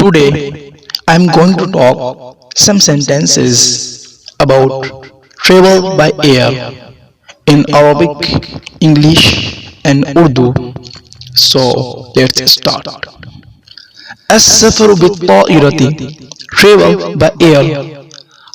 Today I am going to talk some sentences about travel by air in Arabic, English and Urdu. So let's start. السفر بالطائرة travel by air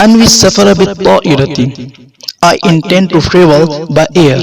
أنوي السفر بالطائرة I intend to travel by air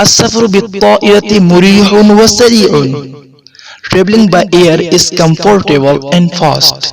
السفر بالطائرة مريح وسريع Traveling by air is comfortable and fast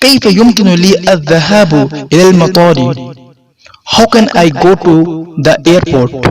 كيف يمكن لي الذهاب إلى المطار How can I go to the airport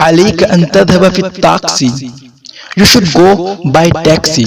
عليك أن تذهب في التاكسي You should go by taxi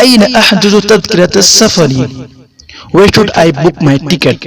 أين أحجز تذكرة السفر Where should I book my ticket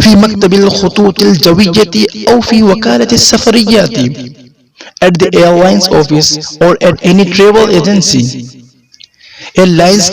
في مكتب الخطوط الجوية أو في وكالة السفريات at the airlines office or at any travel agency airlines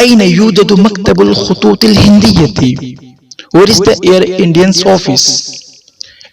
أين يوجد مكتب الخطوط الهندية Where is the Air Indians office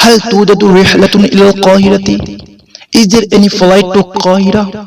هل توجد رحلة إلى القاهرة Is there any flight to القاهرة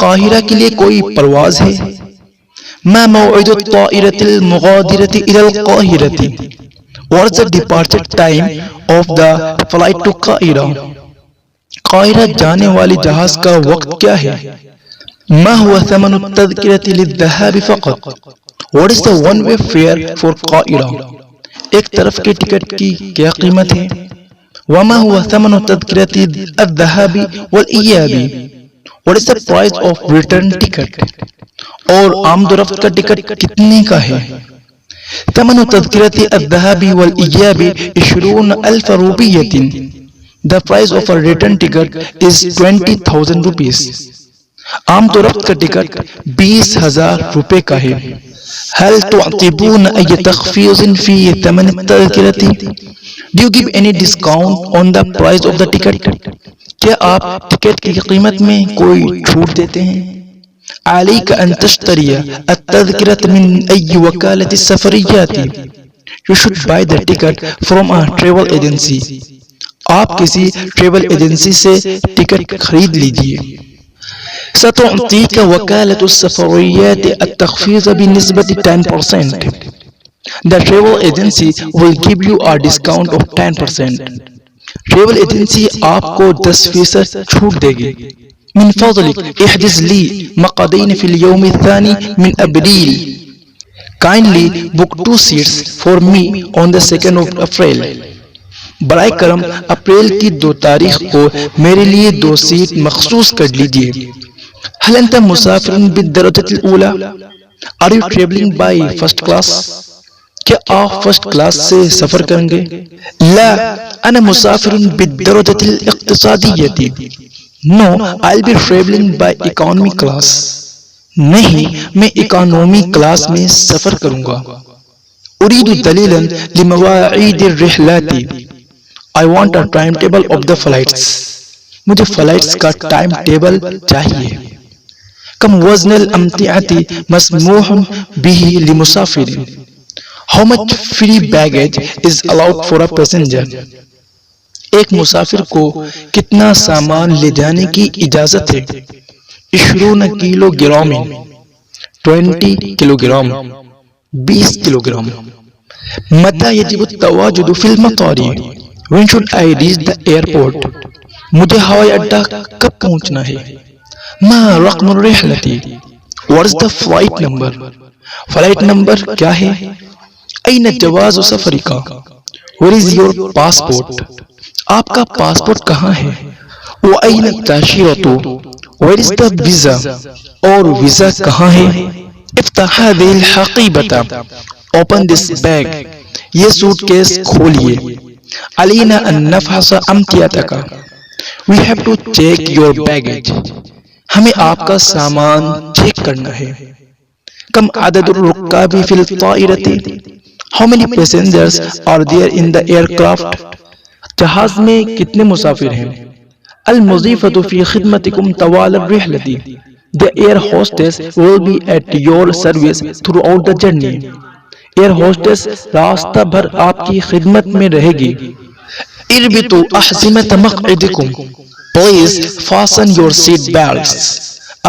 قاہرہ کے لیے کوئی پرواز ہے ما موعد الطائرة المغادرة إلى القاهرة What's the departure time of the flight to قاہرہ قاہرہ جانے والی جہاز کا وقت کیا ہے ما هو ثمن التذكرة للذهاب فقط What is the one way fare for قاہرہ ایک طرف کے ٹکٹ کی کیا قیمت ہے وما هو ثمن تذكرة الذهاب والإياب What is the price of return ticket اور آمد و رفت کا ٹکٹ کتنے کا ہے ثمن تذكرة الذهاب والإياب 20,000 روپیة The price of a return ticket is 20,000 rupees آمد و رفت کا ٹکٹ 20,000 روپے کا ہے هل تعطبون أي تخفيض في ثمن التذكرة Do you give any discount on the price of the ticket کیا آپ ٹکٹ کی قیمت میں کوئی چھوٹ دیتے ہیں عليك أن تشتري التذكرة من أي وكالة السفريات You should buy the ticket from a travel agency آپ کسی travel agency سے ٹکٹ خرید لیجئے ستعطيك وكالة السفريات التخفيض بنسبة 10% The travel agency will give you a discount of 10% travel agency آپ کو 10% چھوٹ دے گی من فضلك احجز لي مقعدين في اليوم الثاني من April Kindly book 2 seats for me on the 2nd of April برائے کرم اپریل کی 2 تاریخ کو میرے لیے 2 سیٹ مخصوص کر لیجئے هل أنت مسافر بالدرجة الأولى Are you traveling by first class کیا آپ فرسٹ کلاس سے سفر کریں گے لا انا مسافر بالدرجة الاقتصادية No I'll be traveling by economy class نہیں میں اکانومی کلاس میں سفر کروں گا اريد دلیلا لمواعيد الرحلات I want a timetable of the flights مجھے فلائٹس کا ٹائم ٹیبل چاہیے کم وزن الامتعة مسموح به لمسافر How much free baggage is allowed for a passenger ایک مسافر کو کتنا سامان لے جانے کی اجازت ہے 20 kilo gram 20 kilo gram 20 kilo gram متى يجب التواجد في المطار When should I reach the airport مجھے ہوائی اڈا کب پہنچنا ہے ما رقم الرحلة What is the flight number flight number کیا ہے أين جواز سفرك Where is your passport آپ کا پاسپورٹ کہاں ہے وأين التأشيرة Where is the visa اور ویزا کہاں ہے افتح هذه الحقيبة Open this bag یہ سوٹ کیس کھولیے علينا أن نفحص أمتعتك We have to check your baggage ہمیں آپ کا سامان چیک کرنا ہے کم عدد الرکاب فی الطائرة How many passengers are there in the aircraft? جہاز میں کتنے مسافر ہیں؟ المضيفة في خدمتكم طوال الرحلة. The air hostess will be at your service throughout the journey. Air hostess راستہ بھر آپ کی خدمت میں رہے گی. اربطوا أحزمة مقعدكم. Please fasten your seat belts.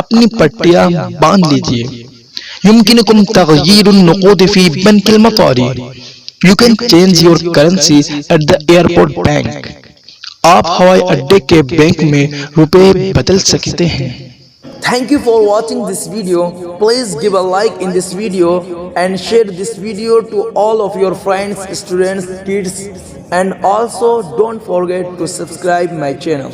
اپنی پٹیاں باندھ لیجیے. يمكنكم تغيير النقود في بنك المطار. You can change your currency at the airport bank. آپ ہوائی اڈے کے بینک میں روپے بدل سکتے ہیں. Thank you for watching this video. Please give a like in this video and share this video to all of your friends, students, kids, and also don't forget to subscribe my channel.